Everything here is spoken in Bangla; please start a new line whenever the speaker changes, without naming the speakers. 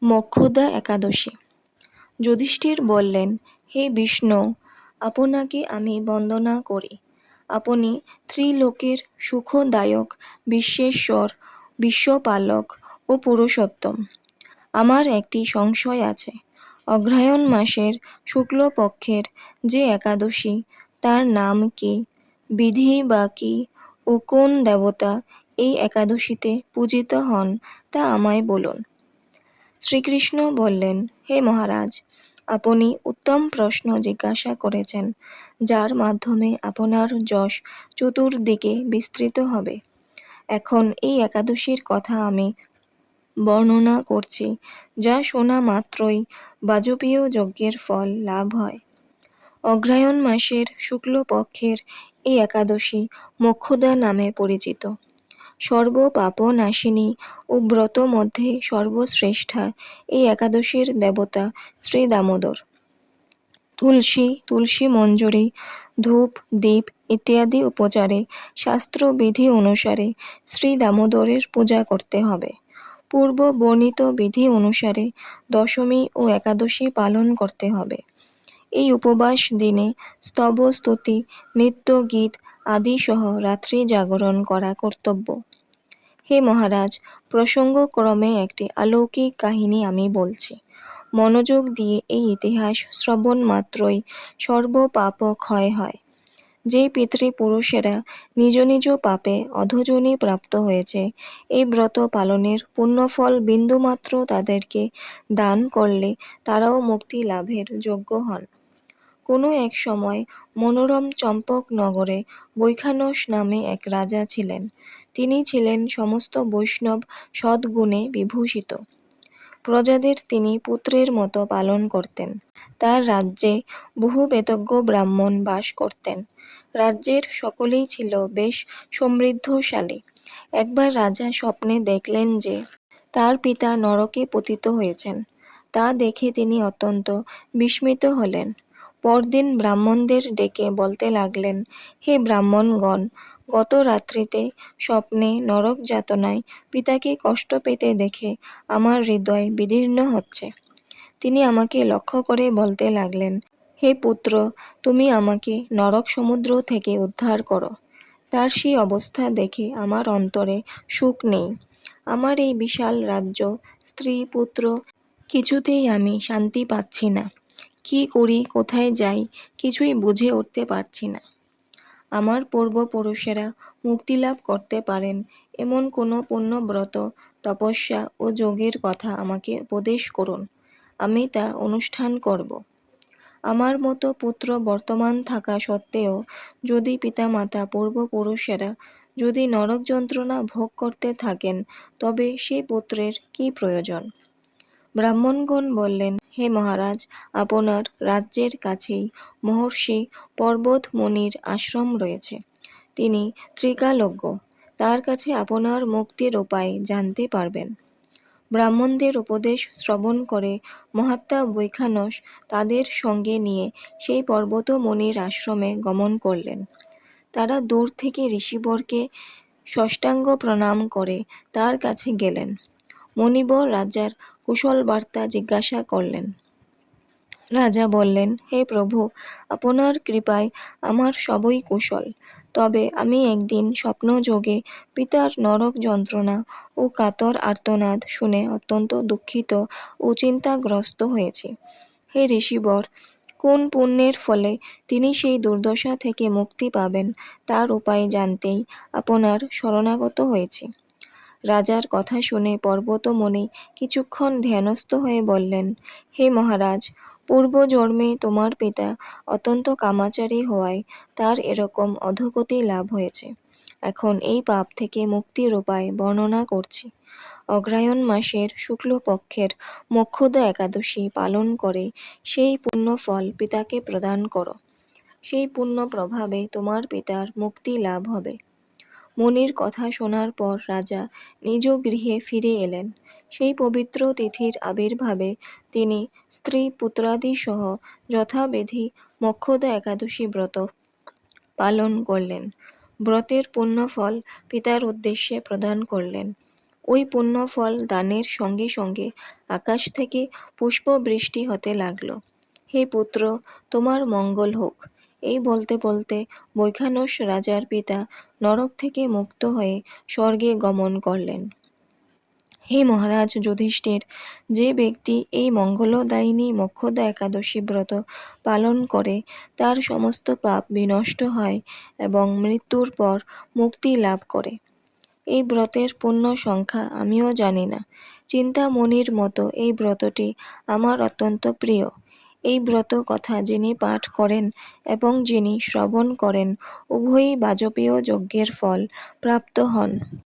মোক্ষদা একাদশী। যুধিষ্ঠির বললেন, হে বিষ্ণু, আপনাকে আমি বন্দনা করি। আপনি ত্রিলোকের সুখদায়ক, বিশ্বেশ্বর, বিশ্বপালক ও পুরুষোত্তম। আমার একটি সংশয় আছে। অগ্রহায়ণ মাসের শুক্লপক্ষের যে একাদশী, তার নাম কি, বিধি বা কি ও কোন দেবতা এই একাদশীতে পূজিত হন তা আমায় বলুন। শ্রীকৃষ্ণ বললেন, হে মহারাজ, আপনি উত্তম প্রশ্ন জিজ্ঞাসা করেছেন, যার মাধ্যমে আপনার যশ চতুর্দিকে বিস্তৃত হবে। এখন এই একাদশীর কথা আমি বর্ণনা করছি, যা শোনা মাত্রই বাজপেয় যজ্ঞের ফল লাভ হয়। অগ্রহায়ণ মাসের শুক্লপক্ষের এই একাদশী মোক্ষদা নামে পরিচিত। সর্বপাপনাশিনী ও ব্রত মধ্যে সর্বশ্রেষ্ঠা এই একাদশীর দেবতা শ্রী দামোদর। তুলসী মঞ্জরি, ধূপ, দীপ ইত্যাদি উপচারে শাস্ত্রবিধি অনুসারে শ্রী দামোদরের পূজা করতে হবে। পূর্ব বর্ণিত বিধি অনুসারে দশমী ও একাদশী পালন করতে হবে। এই উপবাস দিনে স্তব, স্তুতি, নৃত্য, গীত আদি সহ রাত্রি জাগরণ করা কর্তব্য। হে মহারাজ, প্রসঙ্গক্রমে একটি অলৌকিক কাহিনী আমি বলছি। মনোযোগ দিয়ে এই ইতিহাস শ্রবণ মাত্রই সর্বপাপ ক্ষয় হয়। যে পিতৃপুরুষেরা নিজ নিজ পাপে অধোজনি প্রাপ্ত হয়েছে, এই ব্রত পালনের পুণ্যফল বিন্দুমাত্র তাদেরকে দান করলে তারাও মুক্তি লাভের যোগ্য হন। কোনো এক সময় মনোরম চম্পকনগরে বৈখানস নামে এক রাজা ছিলেন। তিনি ছিলেন সমস্ত বৈষ্ণব সদ্গুণে বিভূষিত। প্রজাদের তিনি পুত্রের মতো পালন করতেন। তার রাজ্যে বহু বেদজ্ঞ ব্রাহ্মণ বাস করতেন। রাজ্যের সকলেই ছিল বেশ সমৃদ্ধশালী। একবার রাজা স্বপ্নে দেখলেন যে তার পিতা নরকে পতিত হয়েছেন। তা দেখে তিনি অত্যন্ত বিস্মিত হলেন। পরদিন ব্রাহ্মণদের ডেকে বলতে লাগলেন, হে ব্রাহ্মণগণ, গত রাত্রিতে স্বপ্নে নরক যাতনায় পিতাকে কষ্ট পেতে দেখে আমার হৃদয় বিদীর্ণ হচ্ছে। তিনি আমাকে লক্ষ্য করে বলতে লাগলেন, হে পুত্র, তুমি আমাকে নরক সমুদ্র থেকে উদ্ধার করো। তার সেই অবস্থা দেখে আমার অন্তরে সুখ নেই। আমার এই বিশাল রাজ্য, স্ত্রী, পুত্র, কিছুতেই আমি শান্তি পাচ্ছি না। কি করি, কোথায় যাই, কিছুই বুঝে উঠতে পারছি না। আমার পূর্বপুরুষেরা মুক্তিলাভ করতে পারেন এমন কোনো পুণ্যব্রত, তপস্যা ও যোগের কথা আমাকে উপদেশ করুন। আমি তা অনুষ্ঠান করব। আমার মতো পুত্র বর্তমান থাকা সত্ত্বেও যদি পিতামাতা পূর্বপুরুষেরা যদি নরক যন্ত্রণা ভোগ করতে থাকেন, তবে সেই পুত্রের কি প্রয়োজন? ব্রাহ্মণগণ বললেন, হে মহারাজ, আপনার রাজ্যের কাছেই মহর্ষি পর্বত মুনির আশ্রম রয়েছে। তিনি ত্রিকালজ্ঞ। তার কাছে আপনার মুক্তির উপায় জানতে পারবেন। ব্রাহ্মণদের উপদেশ শ্রবণ করে মহাত্মা বৈখানস তাদের সঙ্গে নিয়ে সেই পর্বত মুনির আশ্রমে গমন করলেন। তারা দূর থেকে ঋষিবরকে সাষ্টাঙ্গ প্রণাম করে তার কাছে গেলেন। মুনিবর রাজার কুশল বার্তা জিজ্ঞাসা করলেন। রাজা বললেন, হে প্রভু, আপনার কৃপায় আমার সবই কুশল। তবে আমি একদিন স্বপ্নযোগে পিতার নরক যন্ত্রণা ও কাতর আর্তনাদ শুনে অত্যন্ত দুঃখিত ও চিন্তাগ্রস্ত হয়েছি। হে ঋষিবর, কোন পুণ্যের ফলে তিনি সেই দুর্দশা থেকে মুক্তি পাবেন তার উপায় জানতেই আপনার শরণাগত হয়েছি। রাজার কথা শুনে পর্বতমুনি কিছুক্ষণ ধ্যানস্থ হয়ে বললেন, হে মহারাজ, পূর্বজন্মে তোমার পিতা অত্যন্ত কামাচারী হওয়ায় তার এরকম অধোগতি লাভ হয়েছে। এখন এই পাপ থেকে মুক্তির উপায় বর্ণনা করছি। অগ্রহায়ণ মাসের শুক্লপক্ষের মোক্ষদা একাদশী পালন করে সেই পুণ্যফল পিতাকে প্রদান করো। সেই পুণ্য প্রভাবে তোমার পিতার মুক্তি লাভ হবে। মুনির কথা শোনার পর রাজা নিজ গৃহে ফিরে এলেন। সেই পবিত্র তিথির আবির্ভাবে তিনি স্ত্রী পুত্রাদি সহ যথাবিধি মোক্ষদা একাদশী ব্রত পালন করলেন। ব্রতের পুণ্যফল পিতার উদ্দেশ্যে প্রদান করলেন। ওই পুণ্যফল দানের সঙ্গে সঙ্গে আকাশ থেকে পুষ্পবৃষ্টি হতে লাগল। হে পুত্র, তোমার মঙ্গল হোক। এই বলতে বলতে বৈখানস রাজার পিতা নরক থেকে মুক্ত হয়ে স্বর্গে গমন করলেন। হে মহারাজ যুধিষ্ঠির, যে ব্যক্তি এই মঙ্গলদায়িনী মোক্ষদা একাদশী ব্রত পালন করে তার সমস্ত পাপ বিনষ্ট হয় এবং মৃত্যুর পর মুক্তি লাভ করে। এই ব্রতের পূর্ণ সংখ্যা আমিও জানি না। চিন্তামণির মতো এই ব্রতটি আমার অত্যন্ত প্রিয়। এই ব্রত কথা যিনি পাঠ করেন এবং যিনি শ্রবণ করেন উভয়ই বাজপেয় যজ্ঞের ফল প্রাপ্ত হন।